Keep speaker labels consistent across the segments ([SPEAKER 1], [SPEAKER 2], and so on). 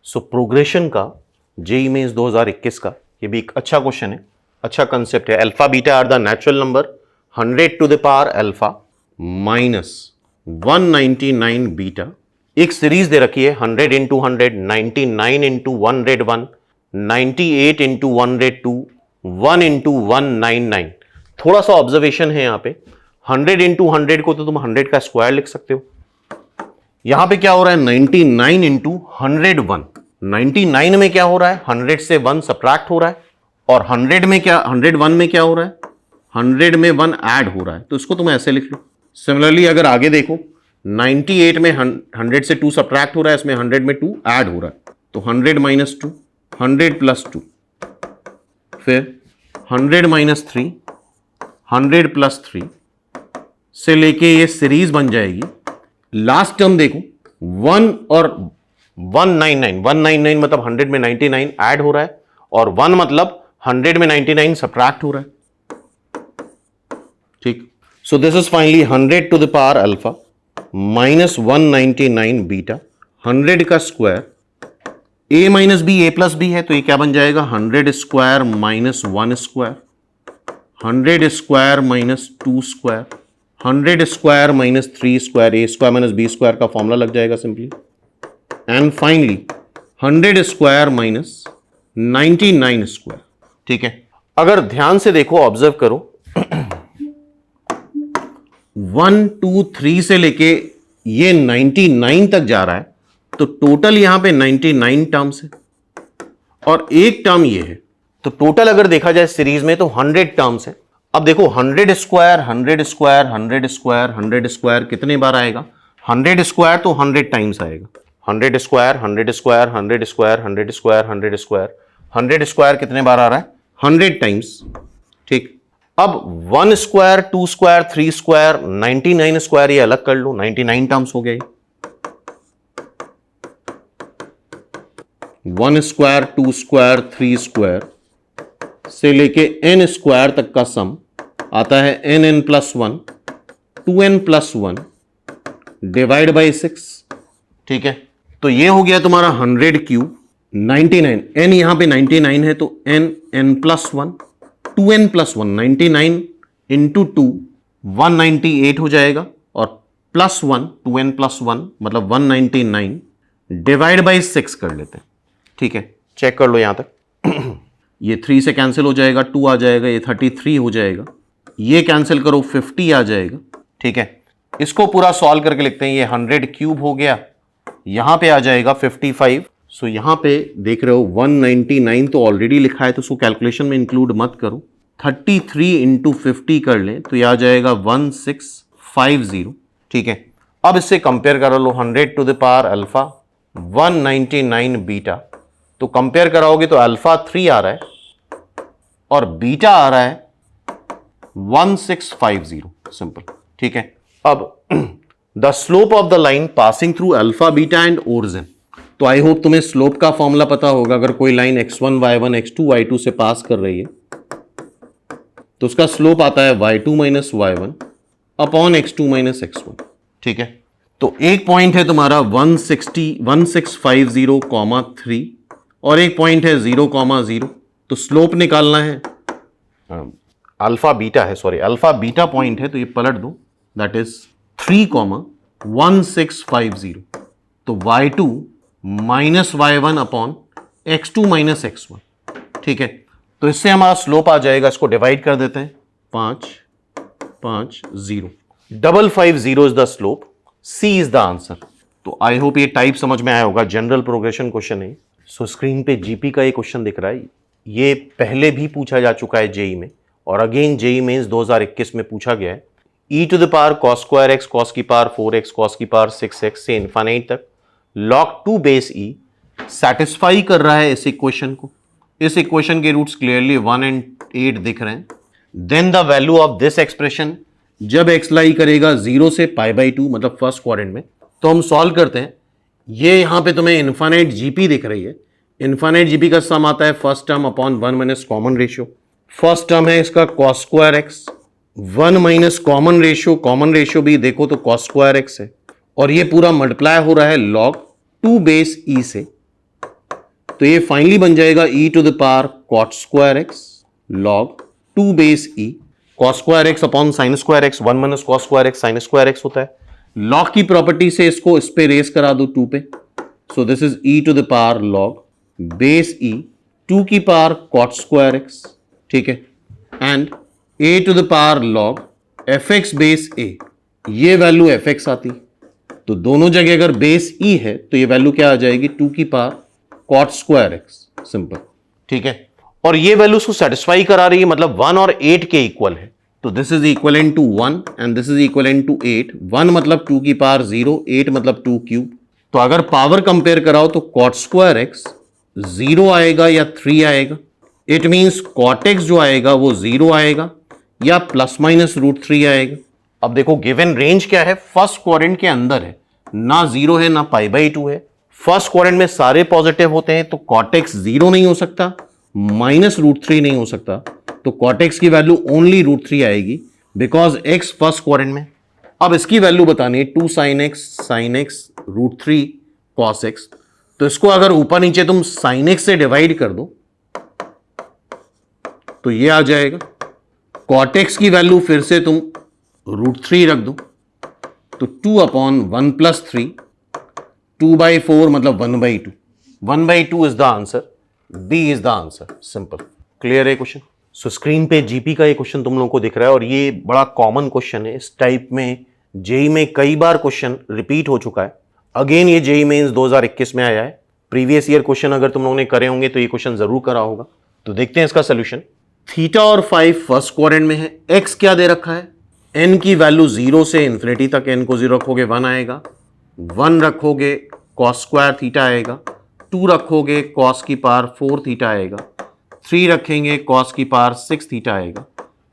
[SPEAKER 1] सो progression का JEE mains 2021 का ये भी एक अच्छा क्वेश्चन है, अच्छा कंसेप्ट है। Alpha beta are the natural number 100 to the power alpha minus 199 beta. एक सीरीज दे रखी है 100 इंटू 100, 99 इंटू 101, 98 इंटू 102, 1 इंटू 199। थोड़ा सा ऑब्जर्वेशन है यहां पे, 100 इंटू 100 को तो तुम 100 का स्क्वायर लिख सकते हो। यहां पे क्या हो रहा है 99 इंटू 101, 99 में क्या हो रहा है 100 से 1 सब्ट्रैक्ट हो रहा है, और 100 में क्या 101 में क्या हो रहा है 100 में 1 ऐड हो रहा है, तो इसको तुम ऐसे लिख लो। सिमिलरली अगर आगे देखो 98 में 100 से 2 सब्ट्रैक्ट हो रहा है, इसमें 100 में 2 ऐड हो रहा है, तो 100 माइनस 2, 100 प्लस 2, फिर 100 माइनस 3, 100 प्लस 3 से लेके ये सीरीज बन जाएगी। लास्ट टर्म देखो 1 और 199 मतलब 100 में 99 ऐड हो रहा है, और 1 मतलब 100 में 99 सब्ट्रैक्ट हो रहा है। ठीक, so this is finally 100 to the power alpha minus 199 beta, 100 का square a minus b a plus b है, तो ये क्या बन जाएगा 100 square minus 1 square, 100 square minus 2 square, 100 square minus 3 square, a square minus b square का formula लग जाएगा simply, and finally 100 square minus 99 square. ठीक है, अगर ध्यान से देखो ऑब्जर्व करो 1 2 3 से लेके ये 99 तक जा रहा है, तो टोटल यहां पे 99 टर्म्स है और एक टर्म ये है, तो टोटल अगर देखा जाए सीरीज में तो 100 टर्म्स है। अब देखो 100 स्क्वायर 100 स्क्वायर 100 स्क्वायर 100 स्क्वायर कितने बार आएगा, 100 स्क्वायर तो 100 टाइम्स आएगा, 100 square 100 square 100 square 100 square 100 square 100 square कितने बार आ रहा है 100 टाइम्स। ठीक, अब 1 स्क्वायर 2 स्क्वायर 3 स्क्वायर 99 स्क्वायर ये अलग कर लो, 99 टर्म्स हो गए। 1 स्क्वायर 2 स्क्वायर 3 स्क्वायर से लेके n स्क्वायर तक का सम आता है n plus 1, 2n plus 1 divide by 6। ठीक है, तो ये हो गया तुम्हारा 100 क्यूब 99, n यहां पे 99 है तो n plus 1, 2n plus 1, 99 into 2 198 हो जाएगा, और प्लस 1 2n प्लस 1 मतलब 199 डिवाइड बाई 6 कर लेते हैं। ठीक है, चेक कर लो यहां तक ये 3 से कैंसिल हो जाएगा, 2 आ जाएगा, ये 33 हो जाएगा, ये कैंसिल करो 50 आ जाएगा। ठीक है, इसको पूरा सॉल्व करके लिखते हैं, ये 100 क्यूब हो गया, यहां पे आ जाएगा 55। सो यहां पे देख रहे हो 199 तो ऑलरेडी लिखा है, तो उसको कैलकुलेशन में इंक्लूड मत करो, 33 इंटू 50 कर लें तो ये आ जाएगा 1650। ठीक है, अब इससे कंपेयर कर लो 100 to the power alpha 199 beta, तो कंपेयर कराओगे तो अल्फा 3 आ रहा है और बीटा आ रहा है 1650, सिंपल। ठीक है, अब the slope of the line passing through alpha beta and origin, तो आई होप तुम्हें स्लोप का फॉर्मूला पता होगा। अगर कोई line x1 y1 x2 y2 से पास कर रही है तो उसका स्लोप आता है y2 minus y1 upon x2 minus x1। ठीक है, तो एक पॉइंट है तुम्हारा 1650, और एक पॉइंट है 0,0, तो स्लोप निकालना है, अल्फा बीटा है, सॉरी अल्फा बीटा पॉइंट है, तो ये पलट दो, दैट इज 3,1650, तो y2 minus y1 upon x2 minus x1। ठीक है, तो इससे हमारा स्लोप आ जाएगा, इसको डिवाइड कर देते हैं, 550, 550 is the slope, C is the answer. तो आई होप ये टाइप समझ में आया होगा, जनरल प्रोग्रेशन क्वेश्चन है। सो स्क्रीन पे जीपी का ये क्वेश्चन दिख रहा है, ये पहले भी पूछा जा चुका है जेई में, और अगेन जेई मेंस 2021 में पूछा गया है। e to the power cos square x cos की पावर 4x cos की पावर 6x से इनफाइनाइट तक log 2 बेस e सेटिस्फाई कर रहा है इस इक्वेशन को। इस इक्वेशन के रूट्स क्लियरली 1 एंड 8 दिख रहे हैं। Then the value of this expression, जब x लाई करेगा 0 से π/2 मतलब फर्स्ट क्वाड्रेंट में, तो हम सॉल्व करते हैं। ये यहां पे तुम्हें इनफाइनाइट जीपी दिख रही है, इनफाइनाइट जीपी का सम आता है first term upon 1 minus common ratio. First term है इसका cos square x, 1 minus common ratio भी देखो तो cos स्क्वायर x है, और ये पूरा मल्टीप्लाई हो रहा है log 2 बेस e से। तो ये फाइनली बन जाएगा e to the power cot square x log 2 base e cos square x upon sine square x, 1 minus cos square x sine square x होता है। लॉग की प्रॉपर्टी से इसको इस पे रेस करा दो 2 पे, so this is e to the power log base e 2 की पावर cot स्क्वायर एक्स, ठीक है, and a to the power log fx base a, ये वैल्यू fx आती, तो दोनों जगह अगर बेस e है तो ये वैल्यू क्या आ जाएगी 2 की पावर cot स्क्वायर एक्स, सिंपल, ठीक है। और ये वैल्यू उसको सेटिस्फाई करा रही है, मतलब 1 और 8 के इक्वल है, तो this is equivalent to 1 and this is equivalent to 8। 1 मतलब 2 की पावर 0, 8 मतलब 2 क्यूब। तो अगर पावर कंपेयर कराओ तो cot स्क्वायर एक्स 0 आएगा या 3 आएगा, इट मींस cot x जो आएगा वो 0 आएगा या प्लस माइनस √3 आएगा। अब देखो गिवन रेंज क्या है, फर्स्ट क्वाड्रेंट के अंदर है, ना 0 है ना π/2 है, फर्स्ट क्वाड्रेंट में सारे पॉजिटिव होते हैं, तो cot x 0 नहीं हो सकता, माइनस √3 नहीं हो सकता, तो cot x की वैल्यू ओनली √3 आएगी बिकॉज x फर्स्ट क्वाड्रेंट में। अब इसकी वैल्यू बतानी है 2 sin x √3 cos x, तो इसको अगर ऊपर नीचे तुम sin x से डिवाइड कर दो तो ये आ जाएगा। cot x की वैल्यू फिर से तुम √3 रख दो, तो 2/1 + 3, 2/4 मतलब 1/2, 1/2 is the answer, B is the answer, simple, clear है क्वेश्चन। सो स्क्रीन पे जीपी का ये क्वेश्चन तुम लोगों को दिख रहा है और ये बड़ा कॉमन क्वेश्चन है, इस टाइप में जेई में कई बार क्वेश्चन रिपीट हो चुका है। अगेन ये जेई मेंस 2021 में आया है, प्रीवियस ईयर क्वेश्चन अगर तुम लोगों ने करे होंगे तो ये क्वेश्चन जरूर करा होगा। तो देखते हैं इसका सोल्यूशन। थीटा और फाई फर्स्ट क्वाड्रेंट में है, एक्स क्या दे रखा है, एन की वैल्यू 0 से इन्फिनिटी तक, एन को 0 रखोगे 1 आएगा, 1 रखोगे cos स्क्वायर थीटा आएगा, 2 रखोगे cos की पावर 4 थीटा आएगा, 3 रखेंगे cos की पावर 6 थीटा आएगा,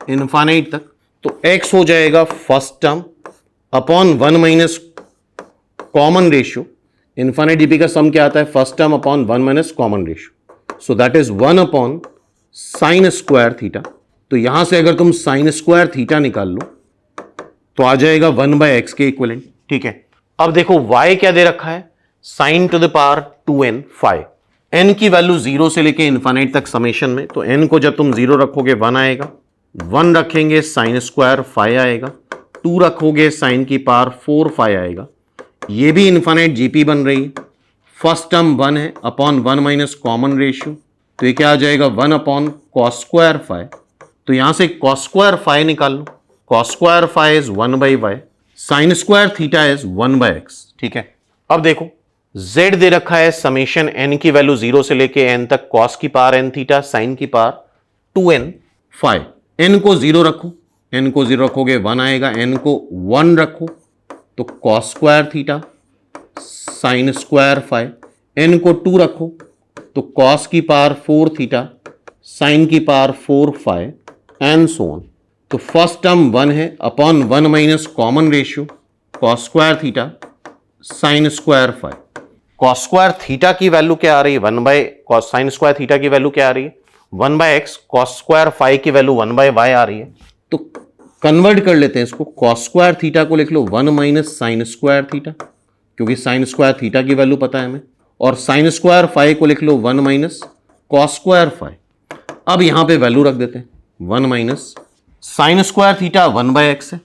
[SPEAKER 1] इनफाइनाइट तक। तो x हो जाएगा first term upon 1 minus common ratio, infinite GP का सम क्या आता है, first term upon 1 minus common ratio, so that is 1 upon sine square theta. तो यहां से अगर तुम साइन स्क्वायर थीटा निकाल लो तो आ जाएगा 1/x के इक्विवेलेंट, ठीक है। अब देखो y क्या दे रखा है, sine to the power 2n phi, n की वैल्यू 0 से लेके इनफाइनाइट तक समेशन में, तो n को जब तुम 0 रखोगे 1 आएगा, 1 रखेंगे साइन स्क्वायर फाई आएगा, 2 रखोगे साइन की पावर 4 फाई आएगा, ये भी इनफाइनाइट जीपी बन रही है। फर्स्ट टर्म 1 है अपॉन 1 माइनस कॉमन रेशियो, तो ये क्या आ जाएगा 1 अपॉन cos स्क्वायर फाई, तो यहां से cos स्क्वायर फाई निकाल लो, cos square phi is 1/y, sine square theta is 1/x, ठीक है। अब देखो z दे रखा है समेशन n की वैल्यू 0 से लेके n तक, cos की पावर n थीटा, साइन की पावर 2n फाई, n को 0 रखो, n को 0 रखोगे 1 आएगा, n को 1 रखो तो cos square theta, sine square phi, n को 2 रखो तो cos की पावर 4 थीटा, साइन की power 4 phi and so on. तो फर्स्ट टर्म 1 है upon 1 minus common ratio cos square theta sine square phi, cos square theta की value क्या आ रही है 1/cos, साइन स्क्वायर थीटा की वैल्यू क्या आ रही है 1/x, cos स्क्वायर फाई की वैल्यू 1/y आ रही है। तो कन्वर्ट कर लेते हैं इसको, cos स्क्वायर थीटा को लिख लो 1 माइनस साइन स्क्वायर थीटा, क्योंकि साइन स्क्वायर थीटा की वैल्यू पता है हमें, और साइन स्क्वायर फाई को लिख लो 1 माइनस cos स्क्वायर फाई। अब यहां पे वैल्यू रख देते हैं, 1 minus sign square theta 1/x है,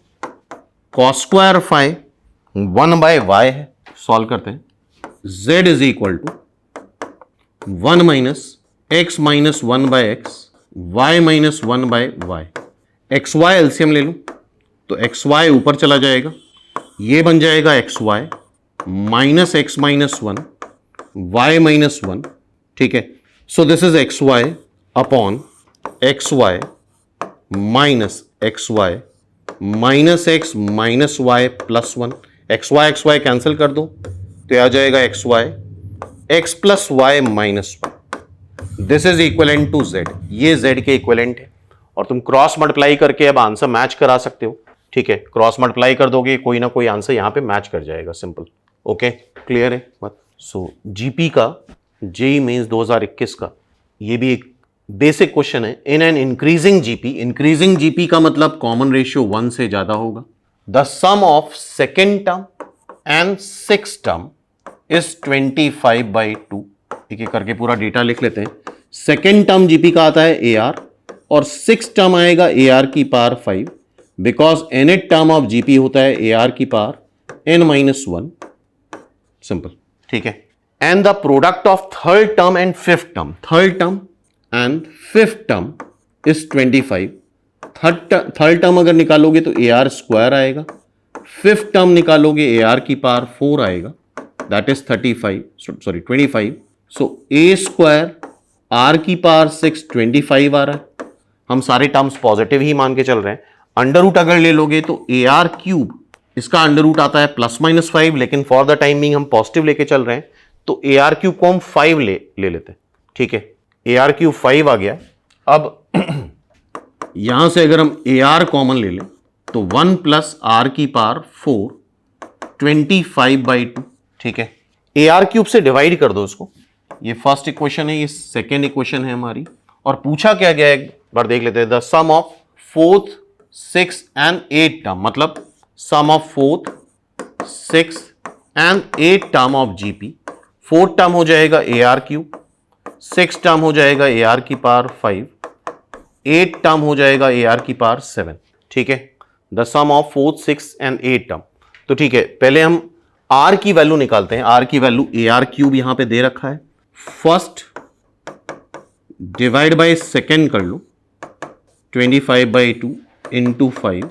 [SPEAKER 1] cos स्क्वायर फाई 1/y है, सॉल्व करते हैं, z is equal to 1 minus x minus 1/x, y minus 1/y, xy LCM ले लो तो xy ऊपर चला जाएगा, ये बन जाएगा xy minus x minus 1, y minus 1, ठीक है। So this is xy upon xy minus xy minus x minus y plus 1, xy cancel कर दो तो आ जाएगा xy x plus y minus 1, this is equivalent to z, ये z के equivalent है। और तुम क्रॉस मल्टीप्लाई करके अब आंसर मैच करा सकते हो, ठीक है, क्रॉस मल्टीप्लाई कर दोगे कोई ना कोई आंसर यहां पे मैच कर जाएगा, सिंपल, ओके, क्लियर है बात। सो जीपी का, जेई मेंस 2021 का ये भी एक बेसिक क्वेश्चन है। In an increasing GP, increasing GP का मतलब कॉमन रेशियो 1 से ज्यादा होगा, the sum of second term and six term is 25/2, एक एक करके पूरा डेटा लिख लेते हैं। सेकेंड टर्म जीपी का आता है ए आर और 6 टर्म आएगा ए आर की power 5 because nth term of GP होता है ए आर की पावर n-1। सिंपल, ठीक है। And the product of third term and fifth term, third term and fifth term is 25। Third term अगर निकालोगे तो ए आर स्क्वायर आएगा, fifth term निकालोगे ए आर की पावर 4 आएगा, that is 25। So a square r की power 6 25 आ रहा है। हम सारे टर्म्स पॉजिटिव ही मान के चल रहे हैं। अंडर रूट अगर ले लोगे तो ए आर क्यूब, इसका अंडर रूट आता है +-5, लेकिन फॉर द टाइम बिंग हम पॉजिटिव लेके चल रहे हैं तो ए आर क्यूब को हम 5 ले लेते हैं, ठीक है। ए आर क्यूब 5 आ गया। अब यहां से अगर हम ए आर कॉमन ले लें तो 1 + आर की पावर 4 25/2, ठीक है। ए आर क्यूब से डिवाइड कर दो इसको। ये फर्स्ट इक्वेशन है, ये सेकेंड इक्वेशन है हमारी। और पूछा क्या गया एक बार देख लेते हैं। The sum of 4th, 6th and 8th term, मतलब sum of 4th, 6th and 8th term of GP. 4th term हो जाएगा a r cube, 6th term हो जाएगा ए आर की पावर 5, 8th टर्म हो जाएगा ए आर की power 7, ठीक है। The sum of 4th, 6th and 8th term. तो ठीक है, पहले हम आर की वैल्यू निकालते हैं। आर की वैल्यू ए आर क्यूब यहां पे दे रखा है। फर्स्ट डिवाइड बाय सेकेंड कर लो, 25/2 इंटू 5,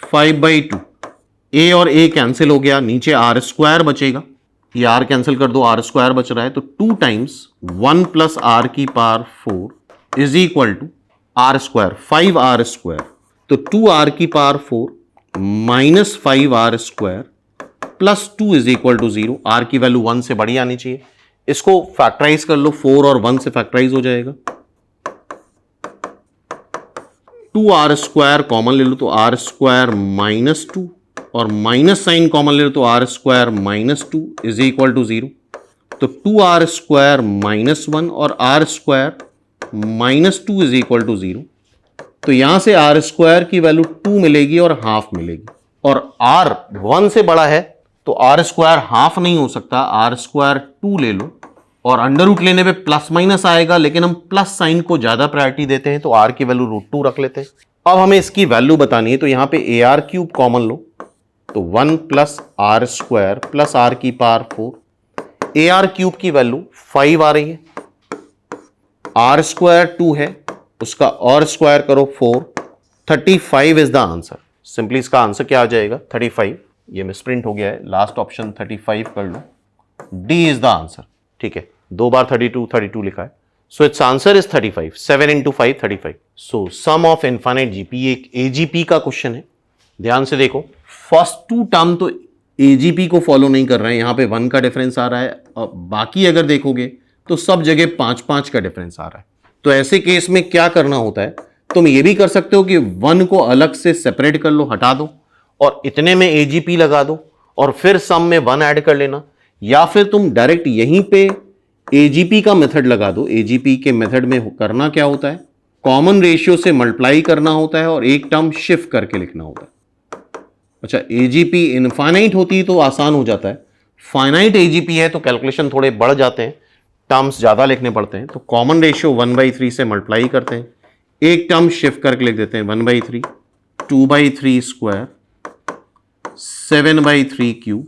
[SPEAKER 1] 5/2। ए और ए कैंसिल हो गया, नीचे आर स्क्वायर बचेगा। ये आर कैंसिल कर दो, आर स्क्वायर बच रहा है। तो 2 टाइम्स 1 + आर की power 4 is equal to r square, 5r square. तो 2r की power 4 minus 5r square plus 2 is equal to 0। R की वैल्यू 1 से बड़ी आनी चाहिए। इसको फैक्टराइज कर लो, 4 और 1 से फैक्टराइज हो जाएगा। 2r स्क्वायर कॉमन ले लो तो r स्क्वायर -2 और माइनस साइन कॉमन ले लो तो r square -2 is equal to 0। तो 2r स्क्वायर -1 और r square -2 is equal to 0। तो यहां से r स्क्वायर की वैल्यू 2 मिलेगी और हाफ मिलेगी। और r 1 से बड़ा है तो r स्क्वायर हाफ नहीं हो सकता, r स्क्वायर 2 ले लो। और अंडर रूट लेने पे प्लस माइनस आएगा, लेकिन हम प्लस साइन को ज्यादा प्रायोरिटी देते हैं तो r की वैल्यू √2 रख लेते हैं। अब हमें इसकी वैल्यू बतानी है तो यहां पे ए आर क्यूब कॉमन लो तो 1 + आर स्क्वायर प्लस आर की पावर 4। ए आर क्यूब की वैल्यू 5 आ रही है, आर स्क्वायर 2 है, उसका और स्क्वायर करो 4, 35 इज द आंसर। सिंपली इसका आंसर क्या आ जाएगा 35। ये मिसप्रिंट हो गया है, लास्ट ऑप्शन 35 कर लो, डी इज द आंसर, ठीक है। 2 बार 32 लिखा है। So it's answer is 35, 7 × 5 35। So sum of infinite GP एक एजीपी का क्वेश्चन है। ध्यान से देखो, फर्स्ट 2 टर्म तो एजीपी को फॉलो नहीं कर रहे हैं, यहां पे 1 का डिफरेंस आ रहा है और बाकी अगर देखोगे तो सब जगह 5-5 का डिफरेंस आ रहा है। तो ऐसे केस में क्या करना होता है, तुम ये भी कर सकते हो कि 1 को अलग से सेपरेट कर लो, हटा दो और इतने में एजीपी लगा दो और फिर सम में 1 ऐड कर लेना, या फिर तुम डायरेक्ट यहीं पे एजीपी का मेथड लगा दो। एजीपी के मेथड में करना क्या होता है, कॉमन रेशियो से मल्टीप्लाई करना होता है और एक टर्म शिफ्ट करके लिखना होता है। अच्छा, एजीपी इनफाइनाइट होती है तो आसान हो जाता है, फाइनाइट एजीपी है तो कैलकुलेशन थोड़े बढ़ जाते हैं, टर्म्स ज्यादा लिखने पड़ते हैं। तो कॉमन रेशियो 1/3 से मल्टीप्लाई करते हैं, एक टर्म शिफ्ट करके लिख देते हैं 1/3, 2/3 स्क्वायर, 7/3 क्यूब,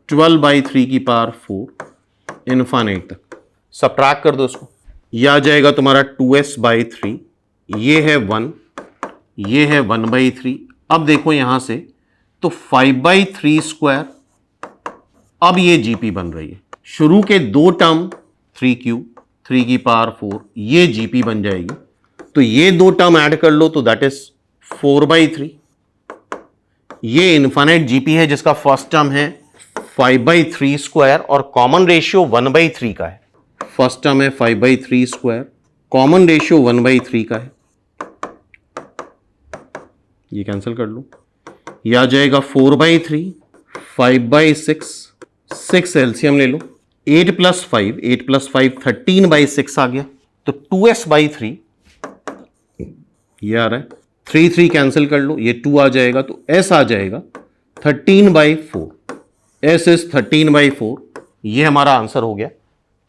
[SPEAKER 1] 12/3 की पावर 4 इनफाइनाइट तक। सबट्रैक्ट कर दो इसको, यह आ जाएगा तुम्हारा 2s/3, ये है 1, ये है 1/3। अब देखो यहां से तो 5/3 स्क्वायर, अब ये जीपी बन रही है। शुरू के 2 टर्म 3 क्यूब, 3 की पावर 4, ये जीपी बन जाएगी। तो ये 2 टर्म ऐड कर लो तो दैट इज 4/3। ये इनफाइनाइट जीपी है जिसका फर्स्ट टर्म है 5/3 स्क्वायर और कॉमन रेशियो 1/3 का है। फर्स्ट टर्म है 5/3 स्क्वायर, कॉमन रेशियो 1/3 का है, ये कैंसिल कर लो, यह आ जाएगा 4/3, 5/6, 6 एलसीएम ले लो, 8 + 5, 8 + 5 13/6 आ गया। तो 2s/3 ये आ रहा है, 3 कैंसिल कर लो, ये 2 आ जाएगा तो s आ जाएगा 13/4। s इज 13/4, ये हमारा आंसर हो गया।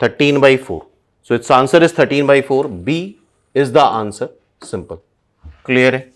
[SPEAKER 1] 13/4. So its answer is 13/4. B is the answer. Simple. Clear है?